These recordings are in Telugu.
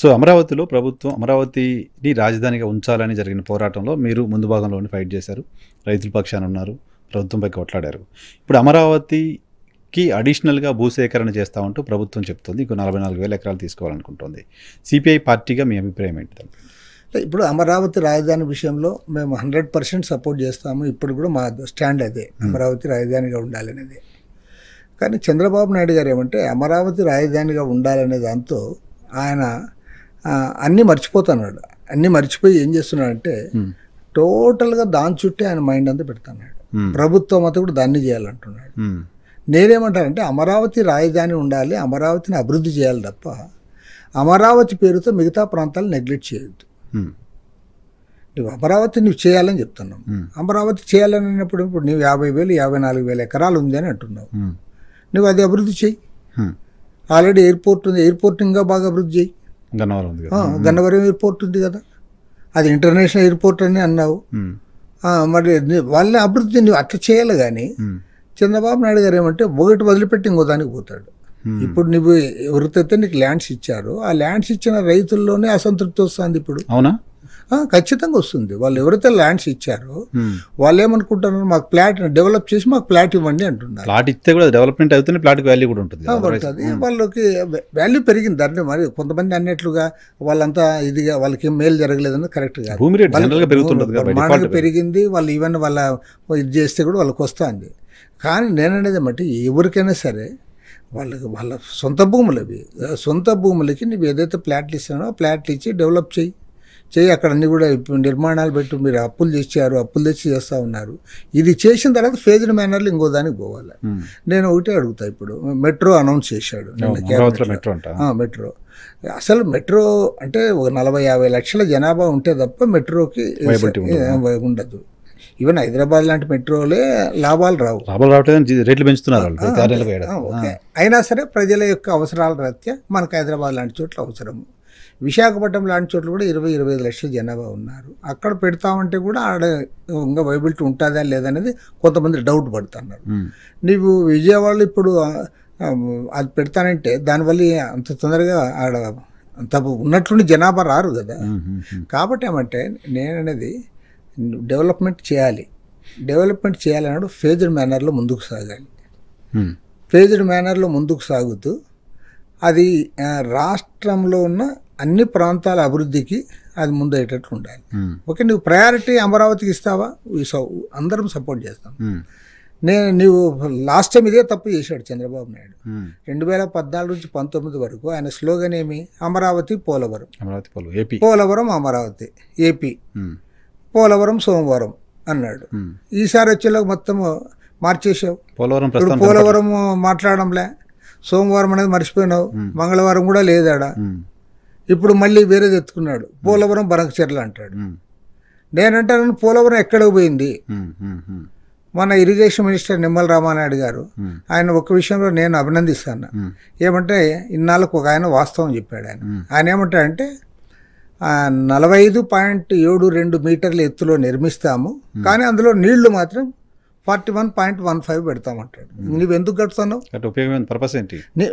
సో అమరావతిలో ప్రభుత్వం అమరావతిని రాజధానిగా ఉంచాలని జరిగిన పోరాటంలో మీరు ముందు భాగంలోనే ఫైట్ చేశారు, రైతుల పక్షాన ఉన్నారు, ప్రభుత్వంపై కొట్లాడారు. ఇప్పుడు అమరావతికి అడిషనల్గా భూసేకరణ చేస్తామంటూ ప్రభుత్వం చెప్తుంది, ఇంకో 44,000 ఎకరాలు తీసుకోవాలనుకుంటుంది. సిపిఐ పార్టీగా మీ అభిప్రాయం ఏంటి? ఇప్పుడు అమరావతి రాజధాని విషయంలో మేము 100% సపోర్ట్ చేస్తాము. ఇప్పుడు కూడా మా స్టాండ్ అదే, అమరావతి రాజధానిగా ఉండాలనేది. కానీ చంద్రబాబు నాయుడు గారు ఏమంటే అమరావతి రాజధానిగా ఉండాలనే దాంతో ఆయన అన్నీ మర్చిపోతున్నాడు. అన్నీ మర్చిపోయి ఏం చేస్తున్నాడంటే టోటల్గా దాని చుట్టే ఆయన మైండ్ అంతా పెడుతున్నాడు. ప్రభుత్వం అంతా కూడా దాన్ని చేయాలంటున్నాడు. నేనేమంటానంటే అమరావతి రాజధాని ఉండాలి, అమరావతిని అభివృద్ధి చేయాలి తప్ప అమరావతి పేరుతో మిగతా ప్రాంతాలు నెగ్లెక్ట్ చేయొద్దు. నువ్వు అమరావతి నువ్వు చేయాలని చెప్తున్నావు. అమరావతి చేయాలని అన్నప్పుడు ఇప్పుడు నువ్వు 50,000 54,000 ఎకరాలు ఉంది అని అంటున్నావు. నువ్వు అది అభివృద్ధి చేయి. ఆల్రెడీ ఎయిర్పోర్ట్ ఉంది, ఎయిర్పోర్ట్ ఇంకా బాగా అభివృద్ధి చేయి. గన్నవరం ఎయిర్పోర్ట్ ఉంది కదా, అది ఇంటర్నేషనల్ ఎయిర్పోర్ట్ అని అన్నావు. మరి వాళ్ళని అభివృద్ధి నువ్వు అట్లా చేయాలి. కానీ చంద్రబాబు నాయుడు గారు ఏమంటే ఒకటి వదిలిపెట్టి ఇంకో దానికి పోతాడు. ఇప్పుడు నువ్వు ఎవరికైతే నీకు ల్యాండ్స్ ఇచ్చారో ఆ ల్యాండ్స్ ఇచ్చిన రైతుల్లోనే అసంతృప్తి వస్తుంది. ఇప్పుడు అవునా? ఖచ్చితంగా వస్తుంది. వాళ్ళు ఎవరైతే ల్యాండ్స్ ఇచ్చారో వాళ్ళు ఏమనుకుంటున్నారు, మాకు ప్లాట్ డెవలప్ చేసి మాకు ప్లాట్ ఇవ్వండి అంటున్నారు. ప్లాట్ ఇస్తే కూడా డెవలప్మెంట్ అవుతుంది, ప్లాట్కి వాల్యూ కూడా ఉంటుంది. వాళ్ళకి వాల్యూ పెరిగింది. దాన్ని మరి కొంతమంది అన్నట్లుగా వాళ్ళంతా ఇదిగా వాళ్ళకి మేలు జరగలేదని కరెక్ట్ కాదు. భూమి రేట్ జనరల్గా పెరుగుతుంటుంది, ప్రమాణంగా పెరిగింది. వాళ్ళు ఈవెన్ వాళ్ళ ఇది చేస్తే కూడా వాళ్ళకి వస్తుంది. కానీ నేననేది ఏమంటే ఎవరికైనా సరే వాళ్ళ సొంత భూములు అవి, సొంత భూములకి నువ్వు ఏదైతే ప్లాట్లు ఇస్తానో ఆ ప్లాట్లు ఇచ్చి డెవలప్ చేయి. అక్కడ అన్నీ కూడా నిర్మాణాలు పెట్టి మీరు అప్పులు తెచ్చారు, అప్పులు తెచ్చి చేస్తూ ఉన్నారు. ఇది చేసిన తర్వాత ఫేజ్డ్ మేనర్లో ఇంకో దానికి పోవాలి. నేను ఒకటే అడుగుతా, ఇప్పుడు మెట్రో అనౌన్స్ చేశాడు. మెట్రో అసలు మెట్రో అంటే ఒక 40-50 లక్షల జనాభా ఉంటే తప్ప మెట్రోకి ఉండదు. ఈవెన్ హైదరాబాద్ లాంటి మెట్రోలే లాభాలు రావు. రేట్లు పెంచుతున్నారు. అయినా సరే ప్రజల యొక్క అవసరాల రీత్యా మనకు హైదరాబాద్ లాంటి చోట్ల అవసరము. విశాఖపట్నం లాంటి చోట్ల కూడా 20-25 లక్షల జనాభా ఉన్నారు. అక్కడ పెడతామంటే కూడా ఆడ ఇంకా వైబిలిటీ ఉంటుందా లేదనేది కొంతమంది డౌట్ పడుతున్నారు. నీవు విజయవాడలో ఇప్పుడు అది పెడతానంటే దానివల్ల అంత తొందరగా ఆడ అంత ఉన్నట్లుండి జనాభా రారు కదా. కాబట్టి ఏమంటే నేననేది డెవలప్మెంట్ చేయాలి. డెవలప్మెంట్ చేయాలన్నాడు ఫేజ్డ్ మేనర్లో ముందుకు సాగాలి. ఫేజ్డ్ మేనర్లో ముందుకు సాగుతూ అది రాష్ట్రంలో ఉన్న అన్ని ప్రాంతాల అభివృద్ధికి అది ముందయ్యేటట్లు ఉండాలి. ఓకే, నువ్వు ప్రయారిటీ అమరావతికి ఇస్తావా, అందరం సపోర్ట్ చేస్తాం. నీవు లాస్ట్ టైం ఇదే తప్పు చేశాడు చంద్రబాబు నాయుడు. 2014 నుంచి 19 వరకు ఆయన స్లోగన్ ఏమి, అమరావతి పోలవరం, పోలవరం అమరావతి ఏపీ, పోలవరం సోమవారం అన్నాడు. ఈసారి వచ్చేలాగా మొత్తం మార్చేసావు. పోలవరం మాట్లాడంలే, సోమవారం అనేది మర్చిపోయినావు, మంగళవారం కూడా లేదాడా. ఇప్పుడు మళ్ళీ వేరేది ఎత్తుకున్నాడు, పోలవరం బనకచెర్ల అంటాడు. నేనంటాను పోలవరం ఎక్కడికి పోయింది. మన ఇరిగేషన్ మినిస్టర్ నిమ్మల రామానాయుడు గారు ఆయన ఒక విషయంలో నేను అభినందిస్తాను. ఏమంటే ఇన్నాళ్ళకు ఒక ఆయన వాస్తవం చెప్పాడు. ఆయన ఏమంటాడంటే 45.72 మీటర్ల ఎత్తులో నిర్మిస్తాము, కానీ అందులో నీళ్లు మాత్రం 41.15 పెడతామంటాడు. నువ్వెందుకు కడుతున్నావు?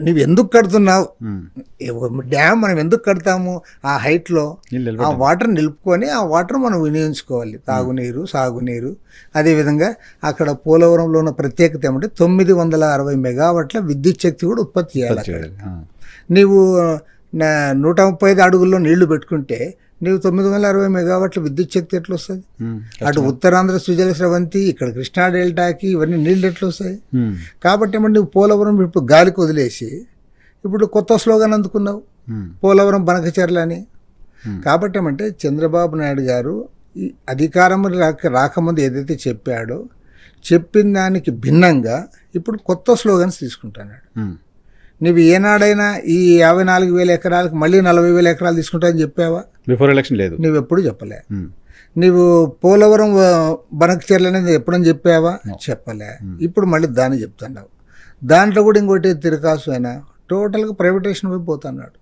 నువ్వు ఎందుకు కడుతున్నావు? డ్యామ్ మనం ఎందుకు కడతాము? ఆ హైట్లో ఆ వాటర్ నిలుపుకొని ఆ వాటర్ మనం వినియోగించుకోవాలి, తాగునీరు, సాగునీరు. అదేవిధంగా అక్కడ పోలవరంలో ఉన్న ప్రత్యేకత ఏమంటే 960 మెగావాట్ల విద్యుత్ శక్తి కూడా ఉత్పత్తి చేయాలి. నీవు 135 అడుగుల్లో నీళ్లు పెట్టుకుంటే నీవు 960 మెగావాట్ల విద్యుత్ శక్తి ఎట్లా వస్తుంది? అటు ఉత్తరాంధ్ర సుజల స్రవంతి, ఇక్కడ కృష్ణా డెల్టాకి ఇవన్నీ నీళ్ళు ఎట్లా వస్తాయి? కాబట్టి ఏమంటే నువ్వు పోలవరం ఇప్పుడు గాలికి వదిలేసి ఇప్పుడు కొత్త స్లోగన్ అందుకున్నావు, పోలవరం బనకచెర్ల అని. కాబట్టి ఏమంటే చంద్రబాబు నాయుడు గారు ఈ అధికారం రాకముందు ఏదైతే చెప్పాడో చెప్పిన దానికి భిన్నంగా ఇప్పుడు కొత్త స్లోగన్స్ తీసుకుంటున్నాడు. నువ్వు ఏనాడైనా ఈ 54,000 ఎకరాలకు మళ్ళీ 40,000 ఎకరాలు తీసుకుంటావని చెప్పావా? బిఫోర్ ఎలక్షన్ లేదు, నువ్వు ఎప్పుడు చెప్పలే. నువ్వు పోలవరం బనకచెర్ల అనేది ఎప్పుడని చెప్పావా? చెప్పలే. ఇప్పుడు మళ్ళీ దాన్ని చెప్తున్నావు. దాంట్లో కూడా ఇంకోటి తిరకాసు అయినా టోటల్గా ప్రైవేటేషన్ వైపు పోతున్నాడు.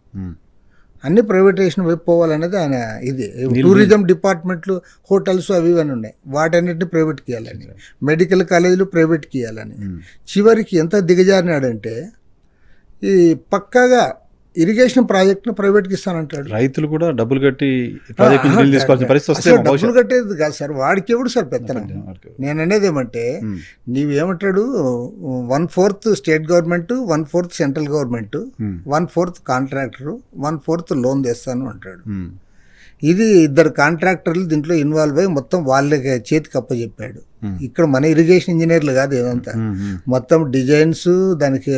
అన్ని ప్రైవేటేషన్ వైపు పోవాలనేది ఆయన ఇది. టూరిజం డిపార్ట్మెంట్లు, హోటల్స్ అవి ఇవన్నీ ఉన్నాయి, వాటన్నిటిని ప్రైవేట్కి ఇవ్వాలని, మెడికల్ కాలేజీలు ప్రైవేట్కి ఇవ్వాలని. చివరికి ఎంత దిగజారినాడంటే ఈ పక్కాగా ఇరిగేషన్ ప్రాజెక్ట్ను ప్రైవేట్కి ఇస్తానంటాడు. రైతులు కూడా డబ్బులు కట్టి ప్రాజెక్ట్ బిల్లు తీసుకోవాల్సిన పరిస్థితి వస్తే అసలు డబ్బులు కట్టేది కాదు సార్, వాడికి ఎవడు సార్ పెత్తనం. నేను అనేది ఏమంటే నీవేమంటాడు 1/4 state government, 1/4 central government, 1/4 contractor, 1/4 loan తెస్తాను అంటాడు. ఇది ఇద్దరు కాంట్రాక్టర్లు దీంట్లో ఇన్వాల్వ్ అయ్యి మొత్తం వాళ్ళకి చేతికి అప్పచెప్పాడు. ఇక్కడ మన ఇరిగేషన్ ఇంజనీర్లు కాదు ఇదంతా, మొత్తం డిజైన్స్, దానికి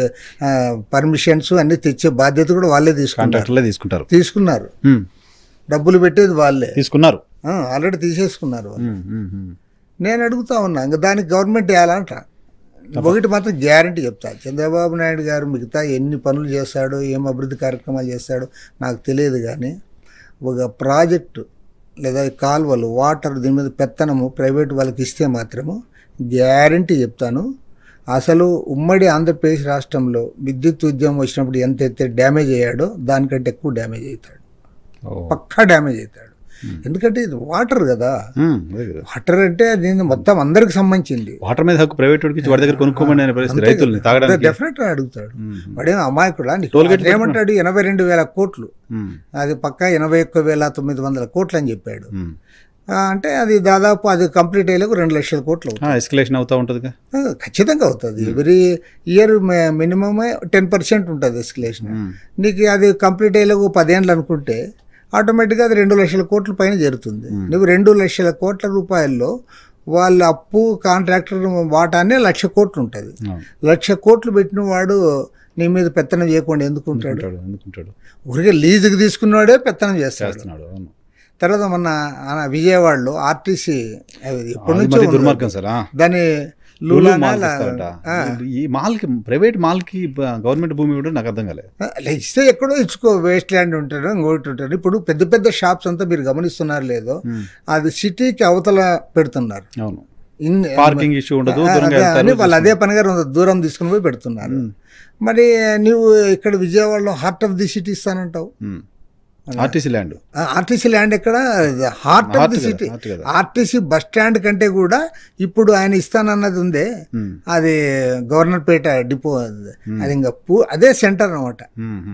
పర్మిషన్స్ అన్ని తెచ్చే బాధ్యత కూడా వాళ్ళే తీసుకున్నారు. డబ్బులు పెట్టేది వాళ్ళే తీసుకున్నారు, ఆల్రెడీ తీసేసుకున్నారు వాళ్ళు. నేను అడుగుతా ఉన్నా, ఇంకా దానికి గవర్నమెంట్ వేయాలంట. ఒకటి మాత్రం గ్యారంటీ చెప్తా, చంద్రబాబు నాయుడు గారు మిగతా ఎన్ని పనులు చేస్తాడో, ఏం అభివృద్ధి కార్యక్రమాలు చేస్తాడో నాకు తెలియదు, కానీ ఒక ప్రాజెక్టు లేదా కాలువలు, వాటర్, దీని మీద పెత్తనము ప్రైవేట్ వాళ్ళకి ఇస్తే మాత్రము గ్యారంటీ చెప్తాను, అసలు ఉమ్మడి ఆంధ్రప్రదేశ్ రాష్ట్రంలో విద్యుత్ ఉద్యమం వచ్చినప్పుడు ఎంతైతే డ్యామేజ్ అయ్యాడో దానికంటే ఎక్కువ డ్యామేజ్ అవుతాడు, పక్కా డ్యామేజ్ అవుతాడు. ఎందుకంటే ఇది వాటర్ కదా, వాటర్ అంటే దీన్ని మొత్తం అందరికి సంబంధించింది. వాటర్ మీద హక్కు ప్రైవేట్ వాడి దగ్గర కొనుక్కోమని డెఫినెట్ గా అడుగుతాడు. వాడేమో అమాయకుడా, ఏమంటాడు 82,000 కోట్లు, అది పక్కా 81,900 కోట్లు అని చెప్పాడు. అంటే అది దాదాపు అది కంప్లీట్ అయ్యేలకు 2 లక్షల కోట్లు ఎస్కలేషన్ అవుతా ఉంటుంది, ఖచ్చితంగా అవుతుంది. ఎవ్రీ ఇయర్ మినిమమ్ 10% ఉంటుంది ఎస్కలేషన్. నీకు అది కంప్లీట్ అయ్యేలకు 10 ఏళ్ళు అనుకుంటే ఆటోమేటిక్గా అది 2 లక్షల కోట్ల పైన జరుగుతుంది. నువ్వు 2 లక్షల కోట్ల రూపాయల్లో వాళ్ళ అప్పు కాంట్రాక్టర్ వాటానే 1,00,000 కోట్లు ఉంటుంది. 1,00,000 కోట్లు పెట్టిన వాడు నీ మీద పెత్తనం చేయకుండా ఎందుకుంటాడు? ఊరికే లీజుకి తీసుకున్నాడే పెత్తనం చేస్తాడు. తర్వాత మొన్న విజయవాడలో ఆర్టీసీ ఎప్పటి నుంచో దాని ఈ మాల్కి, ప్రైవేట్ మాల్కి గవర్నమెంట్ భూమి ఇవ్వడం నాకు అర్థం కాలేదు. ఇస్తే ఎక్కడో ఇచ్చుకో, వేస్ట్ ల్యాండ్ ఉంటాడు, ఇంకోటి ఉంటాడు. ఇప్పుడు పెద్ద పెద్ద షాప్స్ అంతా మీరు గమనిస్తున్నారు లేదో, అది సిటీకి అవతల పెడుతున్నారు. అవును, పార్కింగ్ ఇష్యూ ఉండదు, వాళ్ళు అదే పనిగా దూరం తీసుకుని పోయి పెడుతున్నారు. మరి నువ్వు ఇక్కడ విజయవాడలో హార్ట్ ఆఫ్ ది సిటీ ఇస్తానంటావు. ఆర్టీసీ ల్యాండ్ ఎక్కడ? Heart of the city. RTC bus stand కంటే కూడా ఇప్పుడు ఆయన ఇస్తానన్నది ఉందే, అది గవర్నర్పేట డిపో, అది ఇంకా అదే సెంటర్ అనమాట.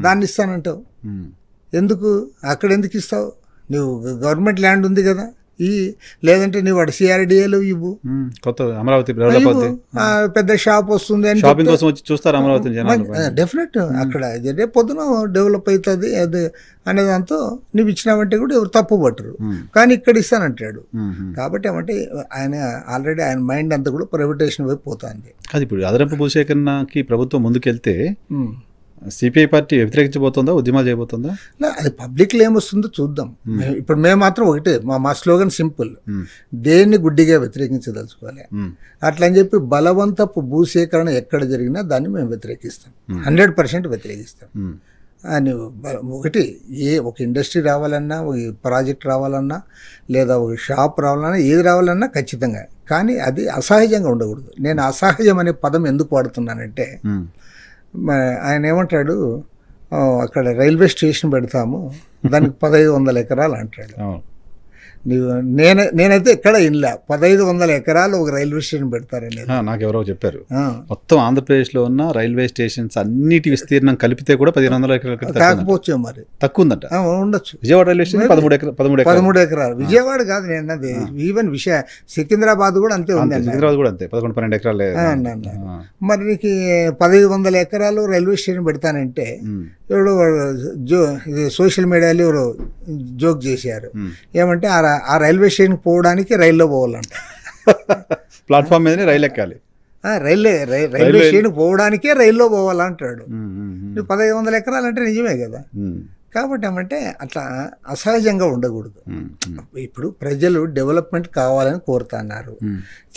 దాన్ని ఇస్తానంటావు ఎందుకు? అక్కడ ఎందుకు ఇస్తావు? నువ్వు గవర్నమెంట్ ల్యాండ్ ఉంది కదా, లేదంటే నువ్వు వాడు సిఆర్డిఏలో ఇవ్వు, కొత్త అమరావతి పెద్ద షాప్ వస్తుంది అని చూస్తారు అమరావతి. డెఫినెట్ అక్కడ రేపు పొద్దున డెవలప్ అవుతుంది అది అనే దాంతో నువ్వు ఇచ్చినావంటే కూడా ఎవరు తప్పు పట్టరు. కానీ ఇక్కడ ఇస్తానంటాడు. కాబట్టి ఏమంటే ఆయన ఆల్రెడీ ఆయన మైండ్ అంతా కూడా ప్రైవేటైజేషన్ వైపు పోతుంది. అది ఇప్పుడు అదనపు భూసేకరణకి ప్రభుత్వం ముందుకెళ్తే సిపిఐ పార్టీ వ్యతిరేకించబోతుందా, ఉద్యమాలు చేయబోతుందా? అది పబ్లిక్లో ఏమొస్తుందో చూద్దాం. ఇప్పుడు మేము మాత్రం ఒకటే, మా స్లోగన్ సింపుల్, దేన్ని గుడ్డిగా వ్యతిరేకించదలుచుకోవాలి. అట్లా అని చెప్పి బలవంతపు భూసేకరణ ఎక్కడ జరిగినా దాన్ని మేము వ్యతిరేకిస్తాం, 100% వ్యతిరేకిస్తాం. అని ఒకటి, ఒక ఇండస్ట్రీ రావాలన్నా, ఒక ప్రాజెక్ట్ రావాలన్నా, లేదా ఒక షాప్ రావాలన్నా, ఏది రావాలన్నా ఖచ్చితంగా, కానీ అది అసహజంగా ఉండకూడదు. నేను అసహజం అనే పదం ఎందుకు వాడుతున్నానంటే, ఆయన ఏమంటాడు, అక్కడ రైల్వే స్టేషన్ పెడతాము దానికి 1,500 ఎకరాలు అంటాడు. నేనైతే ఎక్కడ ఇన్లా 1,500 ఎకరాలు ఒక రైల్వే స్టేషన్ పెడతారనేది నాకు ఎవరో చెప్పారు. మొత్తం ఆంధ్రప్రదేశ్లో ఉన్న రైల్వే స్టేషన్స్ అన్నిటి విస్తీర్ణం కలిపితే కూడా 1,500 ఎకరాలు కాకపోవచ్చు, మరి తక్కువ ఉందంట. ఉండొచ్చు. విజయవాడ రైల్వే స్టేషన్ 13 ఎకరాలు. విజయవాడ కాదు నేను అన్నది, ఈవెన్ సికింద్రాబాద్ కూడా అంతే ఉంది. సికింద్రాబాద్ కూడా అంతే, 11-12 ఎకరాలు. మరి నీకు 1,500 ఎకరాలు రైల్వే స్టేషన్ పెడతానంటే ఎవడో ఇది సోషల్ మీడియాలో ఎవరో జోక్ చేశారు, ఏమంటే ఆ రైల్వే స్టేషన్ పోవడానికి రైల్లో పోవాలంట. ప్లాట్ఫామ్ మీదనే రైలు ఎక్కాలి, రైల్వే స్టేషన్ పోవడానికే రైల్లో పోవాలంటాడు. నువ్వు 1,500 ఎకరాలు అంటే నిజమే కదా. కాబట్టి ఏమంటే అట్లా అసహజంగా ఉండకూడదు. ఇప్పుడు ప్రజలు డెవలప్మెంట్ కావాలని కోరుతున్నారు.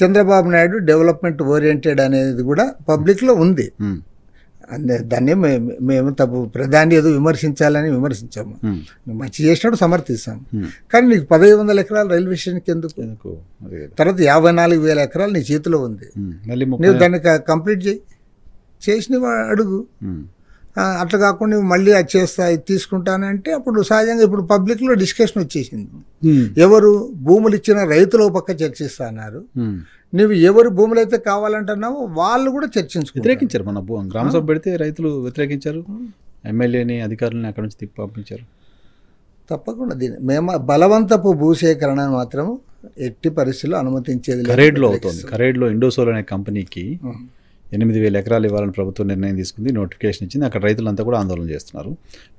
చంద్రబాబు నాయుడు డెవలప్మెంట్ ఓరియంటెడ్ అనేది కూడా పబ్లిక్లో ఉంది. దాన్ని మేము తప్పు ప్రధాని ఏదో విమర్శించాలని విమర్శించాము, మంచి చేసినప్పుడు సమర్థిస్తాము. కానీ నీకు 1,500 ఎకరాలు రైల్వే స్టేషన్కి ఎందుకు? తర్వాత 54,000 ఎకరాలు నీ చేతిలో ఉంది, నువ్వు దాన్ని కంప్లీట్ చేసి అడుగు. అట్లా కాకుండా మళ్ళీ అది చేస్తా, ఇది తీసుకుంటానంటే అప్పుడు సహజంగా ఇప్పుడు పబ్లిక్లో డిస్కషన్ వచ్చేసింది. ఎవరు భూములు ఇచ్చిన రైతులు పక్క చర్చిస్తున్నారు, నువ్వు ఎవరు భూములు అయితే కావాలంటున్నావో వాళ్ళు కూడా చర్చించుకో. వ్యతిరేకించారు. మన గ్రామ సభ పెడితే రైతులు వ్యతిరేకించారు. ఎమ్మెల్యేని అధికారులని అక్కడ నుంచి తిప్పి పంపించారు? తప్పకుండా దీన్ని మేము బలవంతపు భూసేకరణ మాత్రం ఎట్టి పరిస్థితుల్లో అనుమతించేది లేదు. కరేడ్లో అవుతుంది. కరేడ్లో ఇండోసోల్ అనే కంపెనీకి 8,000 ఎకరాలు ఇవ్వాలని ప్రభుత్వం నిర్ణయం తీసుకుంది, నోటిఫికేషన్ ఇచ్చింది. అక్కడ రైతులంతా కూడా ఆందోళన చేస్తున్నారు.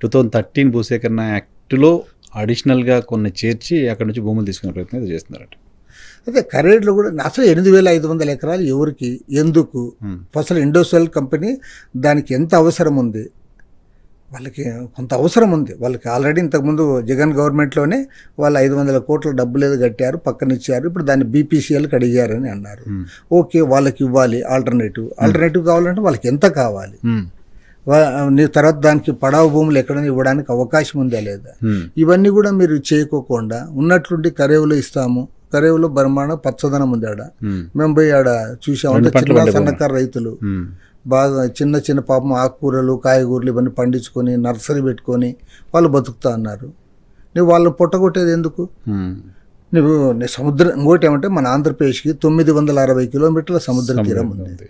2013 భూసేకరణ యాక్ట్లో అడిషనల్గా కొన్ని చేర్చి అక్కడ నుంచి భూములు తీసుకునే ప్రయత్నం అయితే చేస్తున్నారట. అదే కరేడ్లో కూడా అసలు 8,500 ఎకరాలు ఎవరికి, ఎందుకు, అసలు ఇండోసోల్ కంపెనీ దానికి ఎంత అవసరం ఉంది, వాళ్ళకి కొంత అవసరం ఉంది. వాళ్ళకి ఆల్రెడీ ఇంతకుముందు జగన్ గవర్నమెంట్లోనే వాళ్ళు 500 కోట్ల డబ్బులు ఏదో కట్టారు, పక్కన ఇచ్చారు. ఇప్పుడు దాన్ని బీపీసీఎల్కి అడిగారని అన్నారు. ఓకే, వాళ్ళకి ఇవ్వాలి. ఆల్టర్నేటివ్ కావాలంటే వాళ్ళకి ఎంత కావాలి, నీ తర్వాత దానికి పడావు భూములు ఎక్కడైనా ఇవ్వడానికి అవకాశం ఉందా లేదా, ఇవన్నీ కూడా మీరు చేయకోకుండా ఉన్నట్లుండి కరేవులో ఇస్తాము. కరేవులో బ్రహ్మాండ పచ్చదనం ఉంది ఆడ. మేము పోయి ఆడ చూసామంటే చిన్న సన్నకారు రైతులు బాగా చిన్న చిన్న పాపం ఆకుకూరలు కాయగూరలు ఇవన్నీ పండించుకొని నర్సరీ పెట్టుకొని వాళ్ళు బతుకుతా అన్నారు. నువ్వు వాళ్ళని పొట్టగొట్టేది ఎందుకు? నువ్వు సముద్రం ఇంకోటి ఏమంటే మన ఆంధ్రప్రదేశ్కి 960 కిలోమీటర్ల సముద్ర తీరం ఉంది.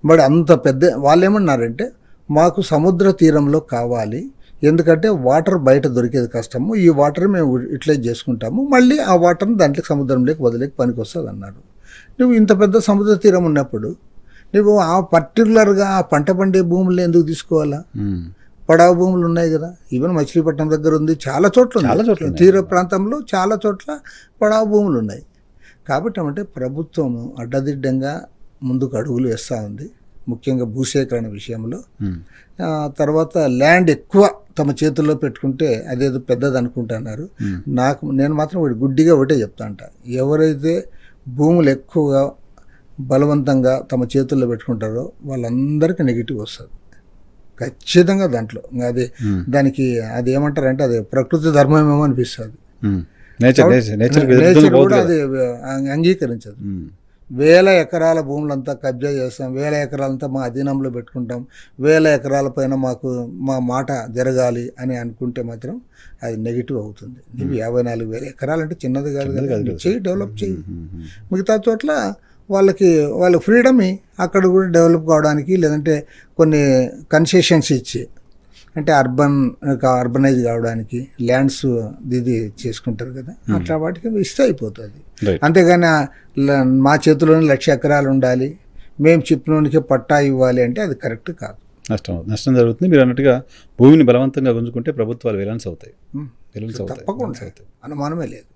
మరి అంత పెద్ద వాళ్ళు ఏమన్నారంటే మాకు సముద్ర తీరంలో కావాలి, ఎందుకంటే వాటర్ బయట దొరికేది కష్టము, ఈ వాటర్ మేము యూటిలైజ్ చేసుకుంటాము, మళ్ళీ ఆ వాటర్ని దాంట్లోకి సముద్రంలోకి వదిలేకి పనికి వస్తుంది అన్నారు. నువ్వు ఇంత పెద్ద సముద్ర తీరం ఉన్నప్పుడు నువ్వు ఆ పర్టికులర్గా ఆ పంట పండే భూములు ఎందుకు తీసుకోవాలా? పడావు భూములు ఉన్నాయి కదా, ఈవెన్ మచిలీపట్నం దగ్గర ఉంది, చాలా చోట్ల తీర ప్రాంతంలో చాలా చోట్ల పడావు భూములు ఉన్నాయి. కాబట్టి ఏమంటే ప్రభుత్వము అడ్డదిడ్డంగా ముందుకు అడుగులు వేస్తూ ఉంది, ముఖ్యంగా భూసేకరణ విషయంలో. తర్వాత ల్యాండ్ ఎక్కువ తమ చేతుల్లో పెట్టుకుంటే అదేదో పెద్దది అనుకుంటున్నారు. నేను మాత్రం గుడ్డిగా ఒకటే చెప్తా అంట, ఎవరైతే భూములు ఎక్కువగా బలవంతంగా తమ చేతుల్లో పెట్టుకుంటారో వాళ్ళందరికీ నెగిటివ్ వస్తుంది ఖచ్చితంగా. దాంట్లో అది దానికి అది ఏమంటారంటే అది ప్రకృతి ధర్మమేమో అనిపిస్తుంది. నేచర్ కూడా అది అంగీకరించదు. 1000 ఎకరాల భూములంతా కబ్జా చేస్తాం, 1000 ఎకరాలంతా మా అధీనంలో పెట్టుకుంటాం, 1000 ఎకరాల పైన మా మాట జరగాలి అని అనుకుంటే మాత్రం అది నెగిటివ్ అవుతుంది. నువ్వు 54,000 ఎకరాలంటే చిన్నది కాదు కదా, చెయ్యి, డెవలప్ చెయ్యి. మిగతా చోట్ల వాళ్ళకి ఫ్రీడమ్ అక్కడ కూడా డెవలప్ కావడానికి, లేదంటే కొన్ని కన్సెషన్స్ ఇచ్చి అంటే అర్బనైజ్ కావడానికి ల్యాండ్స్ ఇది చేసుకుంటారు కదా, అట్లా వాటికి ఇస్తే అయిపోతుంది. అంతేగాని మా చేతిలోనే 1,00,000 ఎకరాలు ఉండాలి, మేము చెప్పినోనికే పట్టా ఇవ్వాలి అంటే అది కరెక్ట్ కాదు. నష్టం జరుగుతుంది. మీరు అన్నట్టుగా భూమిని బలవంతంగా గుంజుకుంటే ప్రభుత్వాలు విలన్స్ అవుతాయి. తప్పకుండా అనుమానమే లేదు.